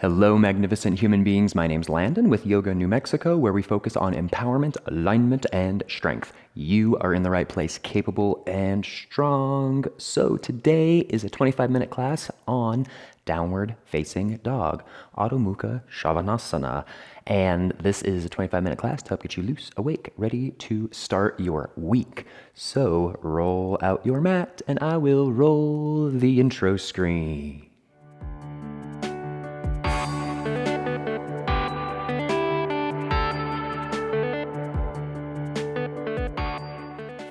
Hello, magnificent human beings. My name's Landon with Yoga New Mexico, where we focus on empowerment, alignment, and strength. You are in the right place, capable and strong. So today is a 25-minute class on downward facing dog, Adho, mukha, svanasana. And this is a 25-minute class to help get you loose, awake, ready to start your week. So roll out your mat and I will roll the intro screen.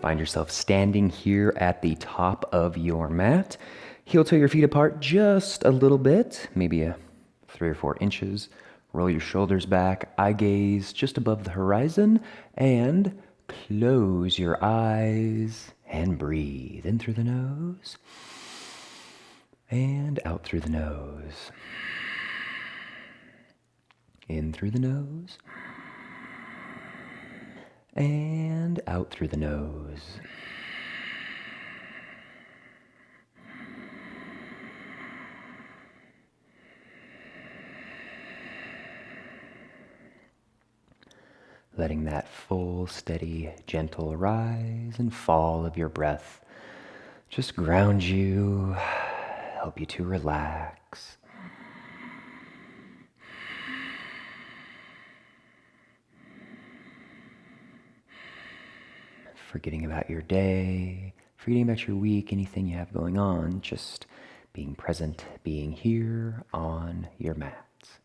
Find yourself standing here at the top of your mat. Heel toe your feet apart just a little bit, maybe 3 or 4 inches. Roll your shoulders back, eye gaze just above the horizon, and close your eyes and breathe in through the nose and out through the nose. In through the nose and out through the nose. Letting that full, steady, gentle rise and fall of your breath just ground you, help you to relax. Forgetting about your day, forgetting about your week, anything you have going on, just being present, being here on your mats.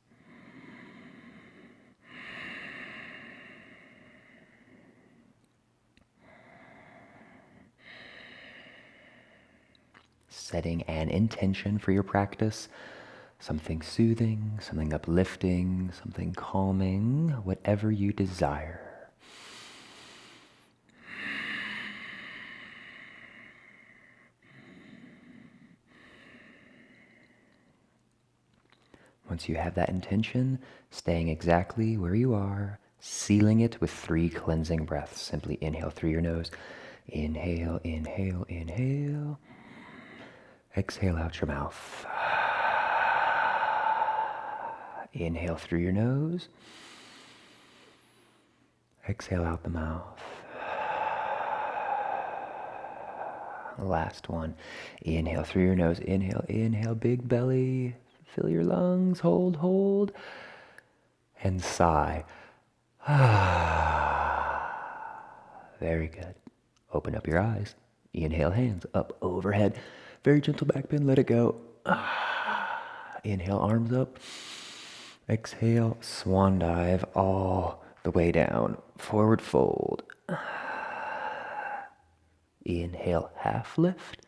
Setting an intention for your practice, something soothing, something uplifting, something calming, whatever you desire. Once you have that intention, staying exactly where you are, sealing it with 3 cleansing breaths. Simply inhale through your nose. Inhale, inhale, inhale. Exhale out your mouth. Inhale through your nose. Exhale out the mouth. Last one. Inhale through your nose. Inhale, inhale, big belly. Fill your lungs, hold, and sigh. Very good. Open up your eyes. Inhale, hands up overhead. Very gentle back bend, let it go. Inhale, arms up. Exhale, swan dive all the way down. Forward fold. Inhale, half lift.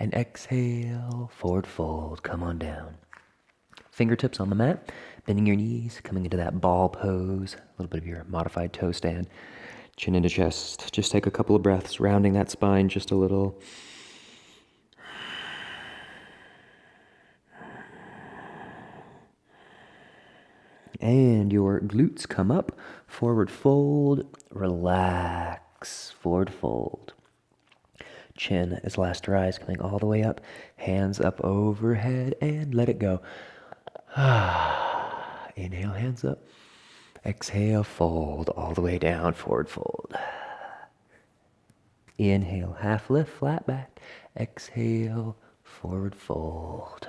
And exhale, forward fold. Come on down. Fingertips on the mat, bending your knees, coming into that ball pose, a little bit of your modified toe stand, chin into chest. Just take a couple of breaths, rounding that spine just a little. And your glutes come up, forward fold, relax, forward fold. Chin is last rise, coming all the way up, hands up overhead, and let it go. Inhale, hands up. Exhale, fold all the way down, forward fold. Inhale, half lift, flat back. Exhale, forward fold.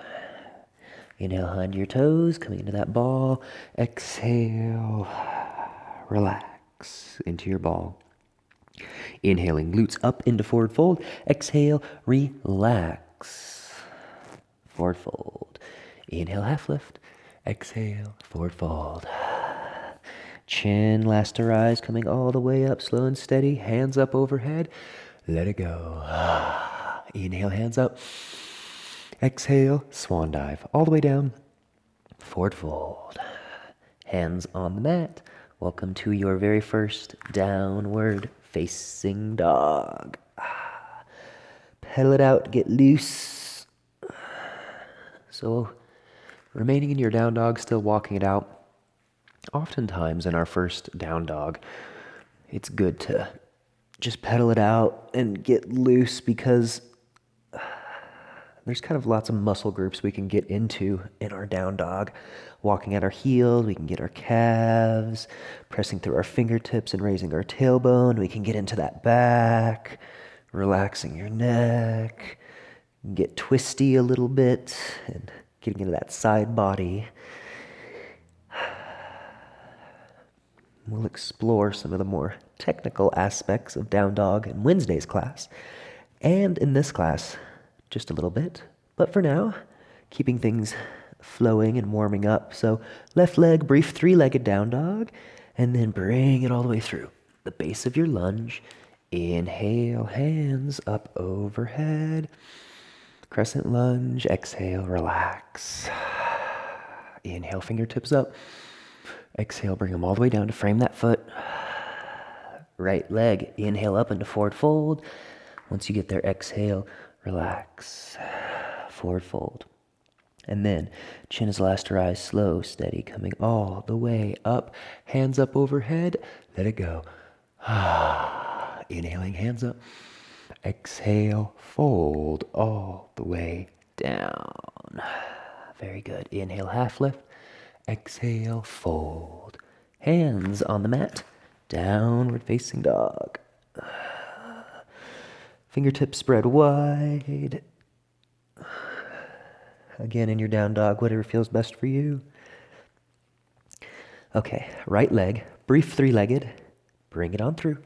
Inhale, hand your toes, coming into that ball. Exhale, relax into your ball. Inhaling, glutes up into forward fold. Exhale, relax. Forward fold. Inhale, half lift. Exhale, forward fold. Chin, last to rise, coming all the way up, slow and steady. Hands up overhead. Let it go. Inhale, hands up. Exhale, swan dive. All the way down. Forward fold. Hands on the mat. Welcome to your very first downward facing dog. Pedal it out, get loose. So, remaining in your down dog, still walking it out. Oftentimes in our first down dog, it's good to just pedal it out and get loose because There's kind of lots of muscle groups we can get into in our down dog. Walking at our heels, we can get our calves, pressing through our fingertips and raising our tailbone. We can get into that back, relaxing your neck, get twisty a little bit, and getting into that side body. We'll explore some of the more technical aspects of down dog in Wednesday's class, and in this class, just a little bit. But for now, keeping things flowing and warming up. So left leg, brief three-legged down dog, and then bring it all the way through. The base of your lunge. Inhale, hands up overhead. Crescent lunge, exhale, relax. Inhale, fingertips up. Exhale, bring them all the way down to frame that foot. Right leg, inhale up into forward fold. Once you get there, exhale, relax. Forward fold. And then chin is last to rise, slow, steady, coming all the way up. Hands up overhead, let it go. Inhaling, hands up. Exhale, fold all the way down. Very good. Inhale, half lift. Exhale, fold. Hands on the mat. Downward facing dog. Fingertips spread wide. Again, in your down dog, whatever feels best for you. Okay, right leg, brief three-legged. Bring it on through.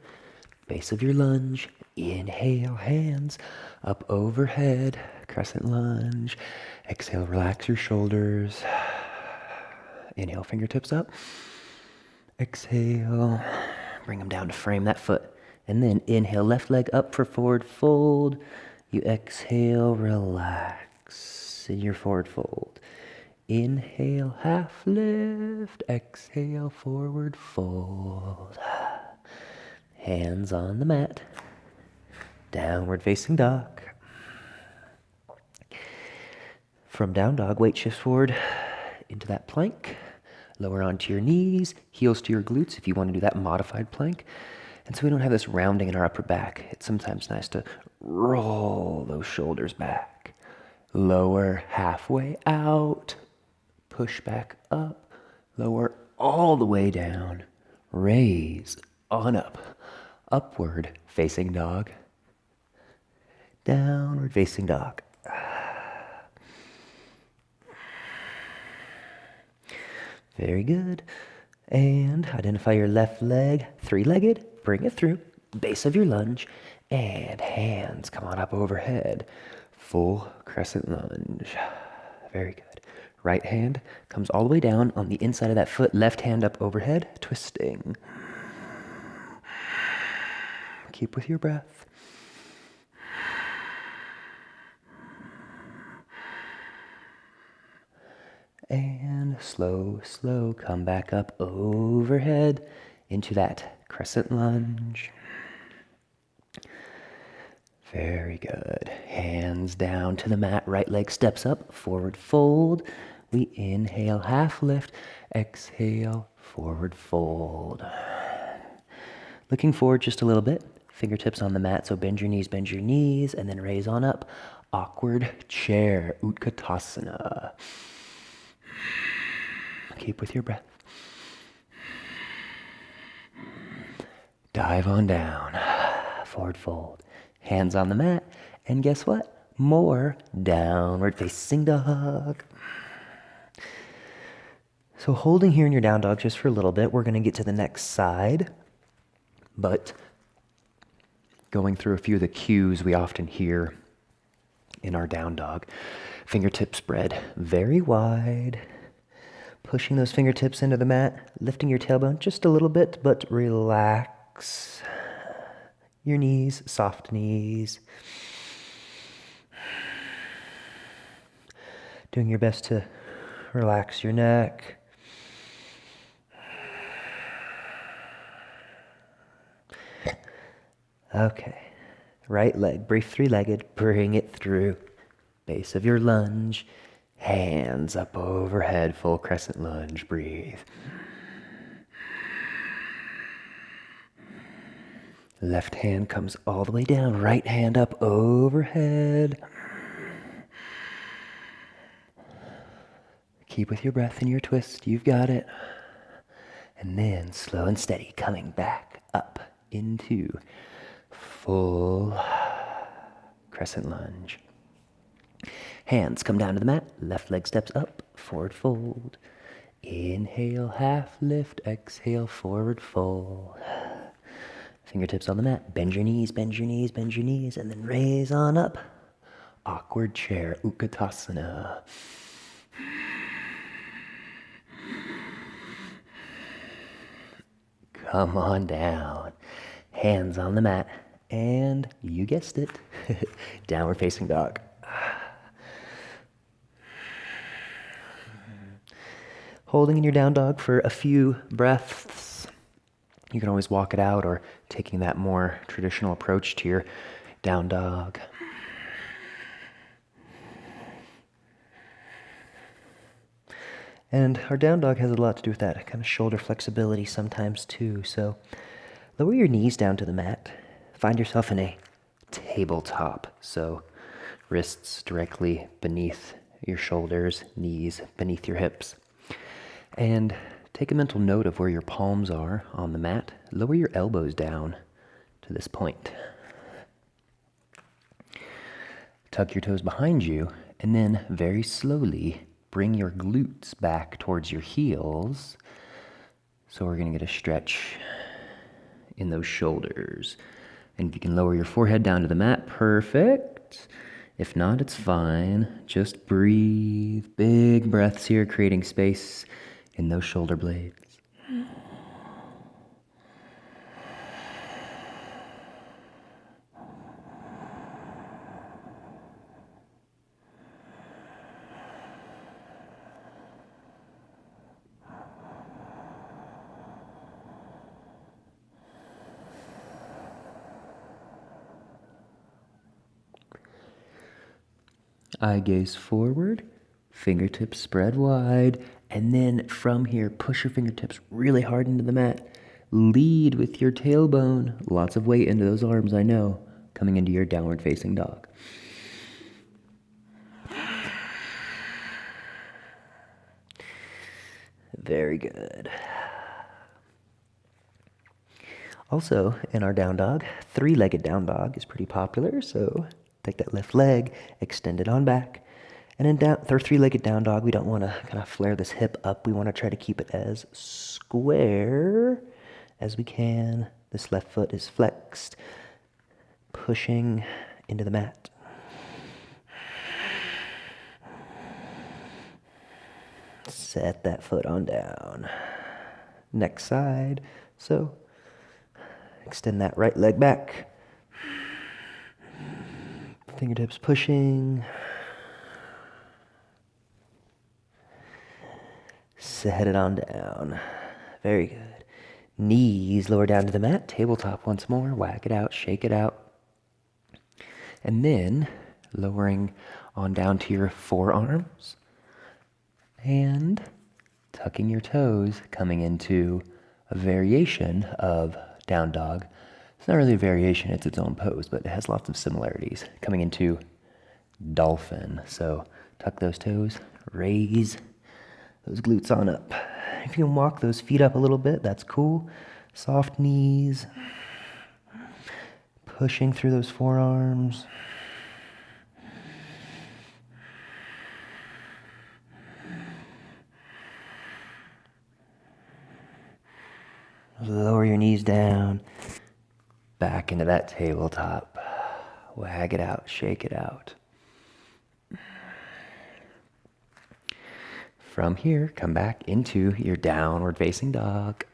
Base of your lunge. Inhale, hands up overhead. Crescent lunge. Exhale, relax your shoulders. Inhale, fingertips up. Exhale, bring them down to frame that foot. And then inhale, left leg up for forward fold. You exhale, relax in your forward fold. Inhale, half lift. Exhale, forward fold. Hands on the mat. Downward facing dog. From down dog, weight shifts forward into that plank. Lower onto your knees, heels to your glutes if you want to do that modified plank. And so we don't have this rounding in our upper back. It's sometimes nice to roll those shoulders back. Lower halfway out, push back up, lower all the way down, raise on up, upward facing dog, downward facing dog. Very good. And identify your left leg, three-legged. Bring it through. Base of your lunge. And hands come on up overhead. Full crescent lunge. Very good. Right hand comes all the way down on the inside of that foot. Left hand up overhead. Twisting. Keep with your breath. And slow, slow, come back up overhead into that crescent lunge. Very good. Hands down to the mat, right leg steps up, forward fold. We inhale, half lift, exhale, forward fold. Looking forward just a little bit. Fingertips on the mat, so bend your knees, and then raise on up. Awkward chair, Utkatasana. Keep with your breath. Dive on down. Forward fold. Hands on the mat. And guess what? More downward facing dog. So holding here in your down dog just for a little bit. We're going to get to the next side. But going through a few of the cues we often hear in our down dog. Fingertips spread very wide. Pushing those fingertips into the mat, lifting your tailbone just a little bit, but relax your knees, soft knees. Doing your best to relax your neck. Okay, right leg, brief three-legged, bring it through. Base of your lunge. Hands up overhead, full crescent lunge, breathe. Left hand comes all the way down, right hand up overhead. Keep with your breath and your twist. You've got it. And then slow and steady, coming back up into full crescent lunge. Hands come down to the mat. Left leg steps up. Forward fold. Inhale, half lift. Exhale, forward fold. Fingertips on the mat. Bend your knees, bend your knees, bend your knees. And then raise on up. Awkward chair, Utkatasana. Come on down. Hands on the mat. And you guessed it, downward facing dog. Holding in your down dog for a few breaths. You can always walk it out or taking that more traditional approach to your down dog. And our down dog has a lot to do with that kind of shoulder flexibility sometimes too. So lower your knees down to the mat. Find yourself in a tabletop. So wrists directly beneath your shoulders, knees beneath your hips. And take a mental note of where your palms are on the mat. Lower your elbows down to this point. Tuck your toes behind you, and then very slowly bring your glutes back towards your heels. So we're going to get a stretch in those shoulders. And if you can lower your forehead down to the mat, perfect. If not, it's fine. Just breathe. Big breaths here, creating space in those shoulder blades. Eye gaze forward, fingertips spread wide, and then from here, push your fingertips really hard into the mat. Lead with your tailbone. Lots of weight into those arms, I know, coming into your downward facing dog. Very good. Also, in our down dog, three-legged down dog is pretty popular, so take that left leg, extend it on back. And in three-legged down dog, we don't want to kind of flare this hip up. We want to try to keep it as square as we can. This left foot is flexed, pushing into the mat. Set that foot on down. Next side. So extend that right leg back. Fingertips pushing. Set it on down. Very good. Knees lower down to the mat. Tabletop once more. Whack it out. Shake it out. And then lowering on down to your forearms. And tucking your toes, coming into a variation of down dog. It's not really a variation, it's its own pose, but it has lots of similarities. Coming into dolphin. So tuck those toes, raise those glutes on up. If you can walk those feet up a little bit, that's cool. Soft knees. Pushing through those forearms. Lower your knees down, back into that tabletop. Wag it out, shake it out. From here, come back into your downward facing dog.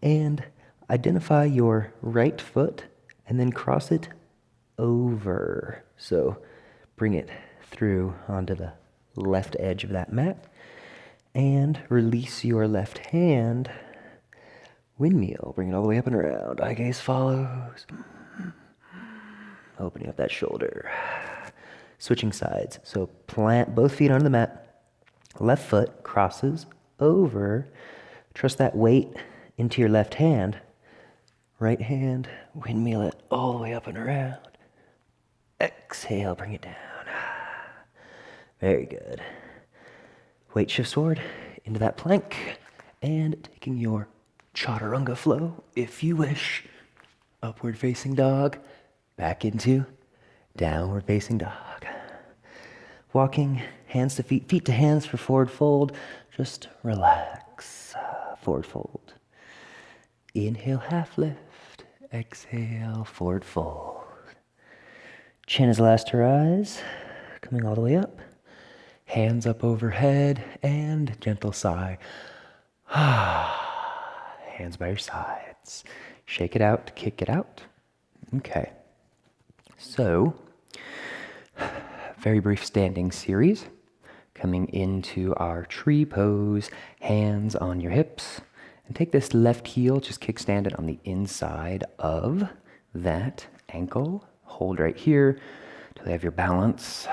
And identify your right foot and then cross it over. So bring it through onto the left edge of that mat. And release your left hand. Windmill. Bring it all the way up and around. Eye gaze follows. Opening up that shoulder. Switching sides. So plant both feet on the mat. Left foot crosses over. Trust that weight into your left hand. Right hand. Windmill it all the way up and around. Exhale. Bring it down. Very good. Weight shifts forward into that plank and taking your chaturanga flow, if you wish. Upward facing dog, back into downward facing dog. Walking hands to feet, feet to hands for forward fold. Just relax. Forward fold. Inhale, half lift. Exhale, forward fold. Chin is last to rise. Coming all the way up. Hands up overhead and gentle sigh. Hands by your sides. Shake it out, kick it out. Okay. So, very brief standing series. Coming into our tree pose, hands on your hips. And take this left heel, just kickstand it on the inside of that ankle. Hold right here till you have your balance.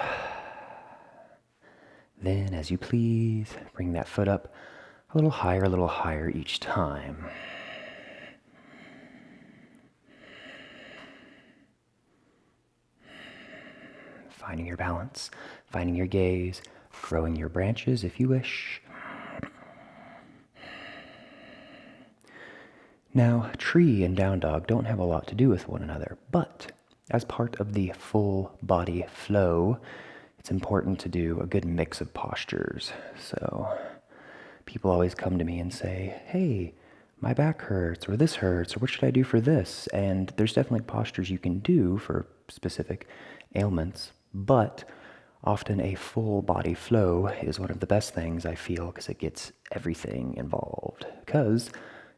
Then, as you please, bring that foot up a little higher each time. Finding your balance, finding your gaze, growing your branches if you wish. Now, tree and down dog don't have a lot to do with one another, but as part of the full body flow, it's important to do a good mix of postures. So people always come to me and say, hey, my back hurts, or this hurts, or what should I do for this? And there's definitely postures you can do for specific ailments, but often a full body flow is one of the best things I feel because it gets everything involved. Because,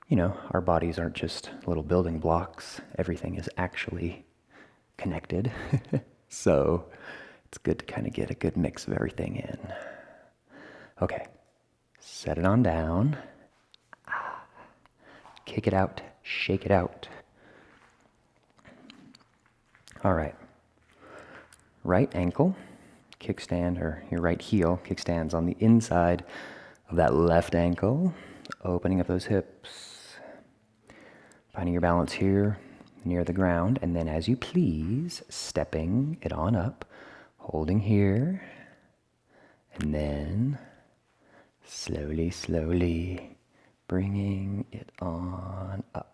you know, our bodies aren't just little building blocks. Everything is actually connected. So it's good to kind of get a good mix of everything in. Okay, set it on down. Kick it out, shake it out. All right. Right ankle, kickstand, or your right heel, kickstands on the inside of that left ankle, opening up those hips. Finding your balance here near the ground, and then as you please, stepping it on up, holding here, and then slowly bringing it on up.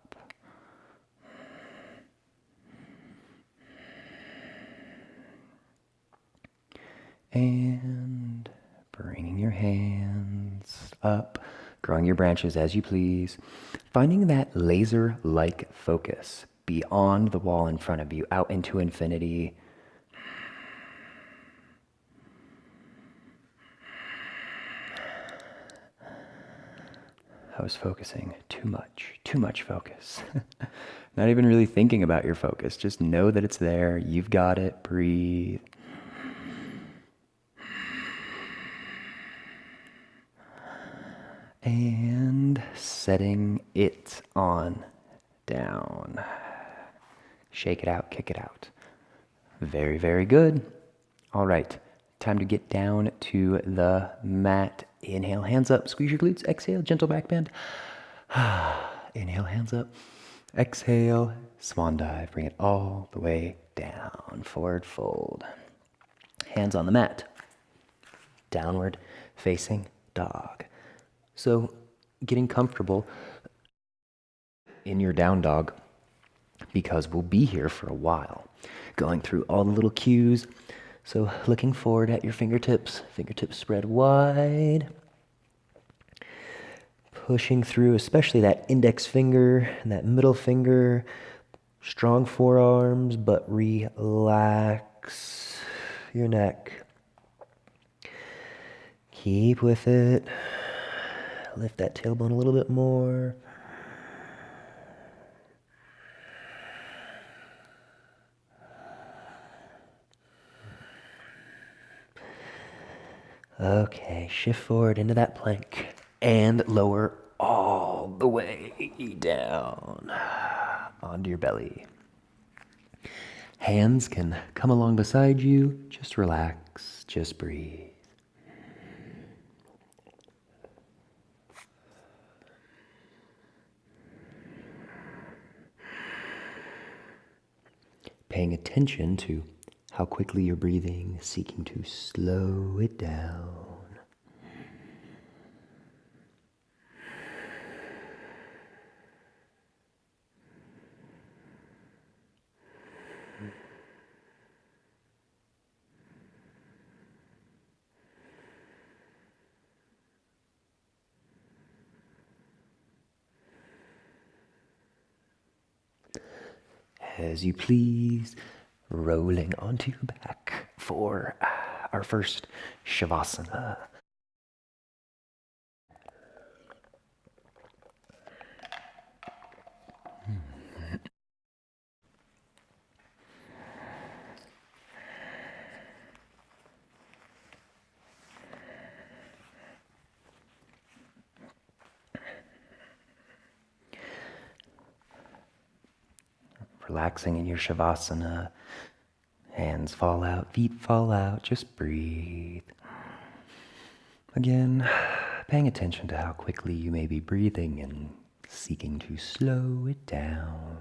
And bringing your hands up, growing your branches as you please, finding that laser-like focus beyond the wall in front of you, out into infinity. I was focusing too much focus. Not even really thinking about your focus. Just know that it's there. You've got it. Breathe. And setting it on down. Shake it out, kick it out. Very, very good. All right, time to get down to the mat. Inhale, hands up, squeeze your glutes. Exhale, gentle back bend. Inhale, hands up. Exhale, swan dive. Bring it all the way down. Forward fold. Hands on the mat. Downward facing dog. So getting comfortable in your down dog, because we'll be here for a while, going through all the little cues. So looking forward at your fingertips spread wide. Pushing through, especially that index finger and that middle finger. Strong forearms, but relax your neck. Keep with it. Lift that tailbone a little bit more. Okay, shift forward into that plank and lower all the way down onto your belly. Hands can come along beside you. Just relax, just breathe. Paying attention to how how quickly you're breathing, seeking to slow it down. As you please, rolling onto your back for our first Shavasana. Relaxing in your Shavasana. Hands fall out, feet fall out, just breathe. Again, paying attention to how quickly you may be breathing and seeking to slow it down.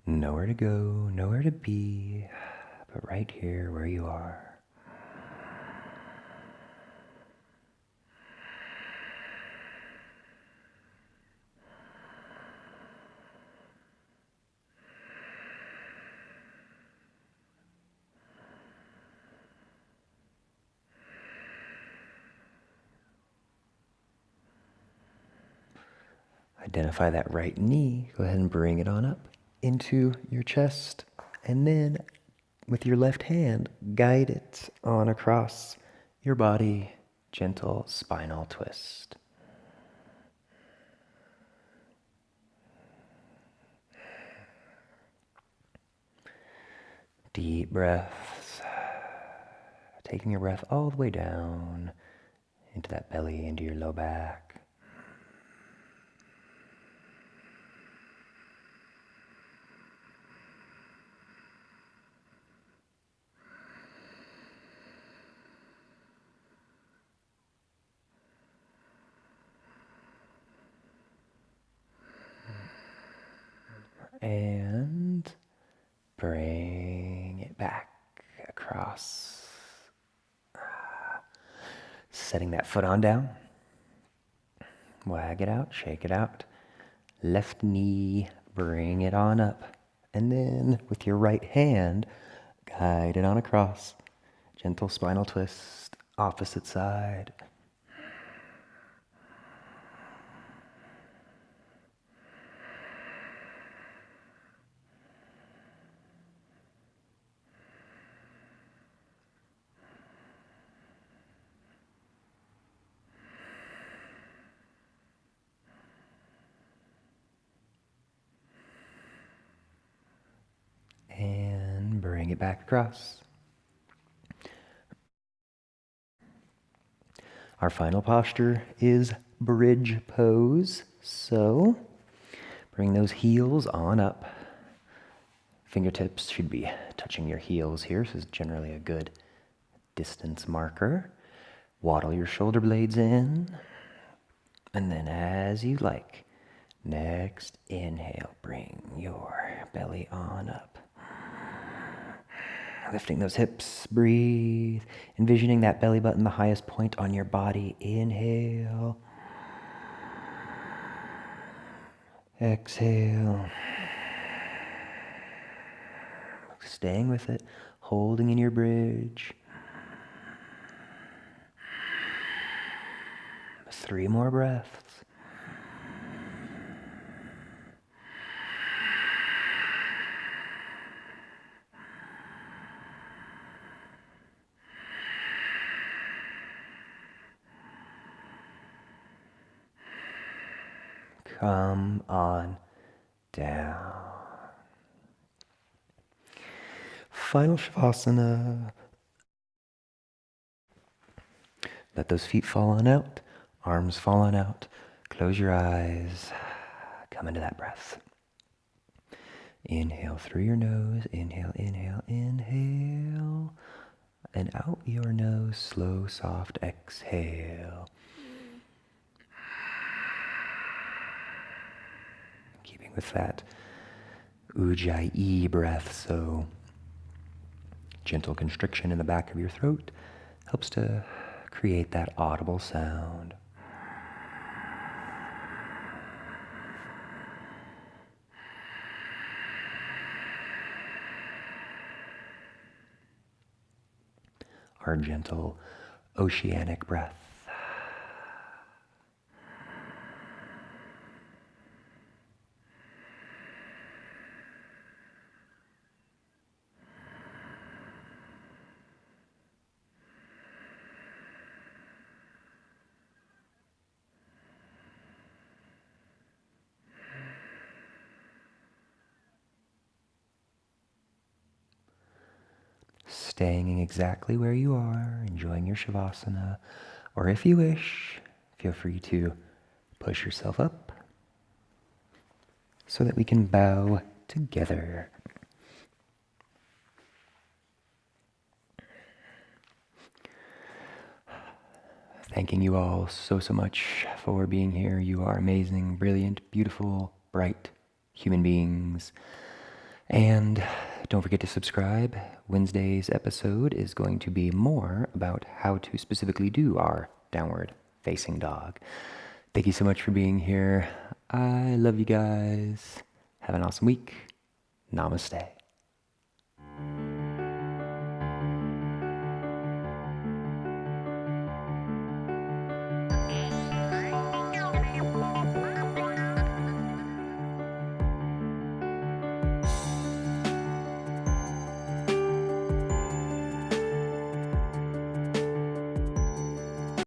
Nowhere to go, nowhere to be, but right here where you are. Identify that right knee. Go ahead and bring it on up into your chest. And then with your left hand, guide it on across your body. Gentle spinal twist. Deep breaths. Taking your breath all the way down into that belly, into your low back. And bring it back across. Setting that foot on down. Wag it out, shake it out. Left knee, bring it on up. And then with your right hand, guide it on across. Gentle spinal twist, opposite side. And bring it back across. Our final posture is bridge pose. So bring those heels on up. Fingertips should be touching your heels here. This is generally a good distance marker. Waddle your shoulder blades in. And then as you like, next inhale, bring your belly on up. Lifting those hips, breathe. Envisioning that belly button the highest point on your body. Inhale. Exhale. Staying with it, holding in your bridge. 3 more breaths. Come on down. Final Shavasana. Let those feet fall on out, arms fall on out. Close your eyes. Come into that breath. Inhale through your nose. Inhale, inhale, inhale. And out your nose, slow, soft exhale. starting with that Ujjayi breath, so gentle constriction in the back of your throat helps to create that audible sound. Our gentle oceanic breath. Staying exactly where you are, enjoying your shavasana, or if you wish, feel free to push yourself up so that we can bow together. Thanking you all so much for being here. You are amazing, brilliant, beautiful, bright human beings. And don't forget to subscribe. Wednesday's episode is going to be more about how to specifically do our downward facing dog. Thank you so much for being here. I love you guys. Have an awesome week. Namaste.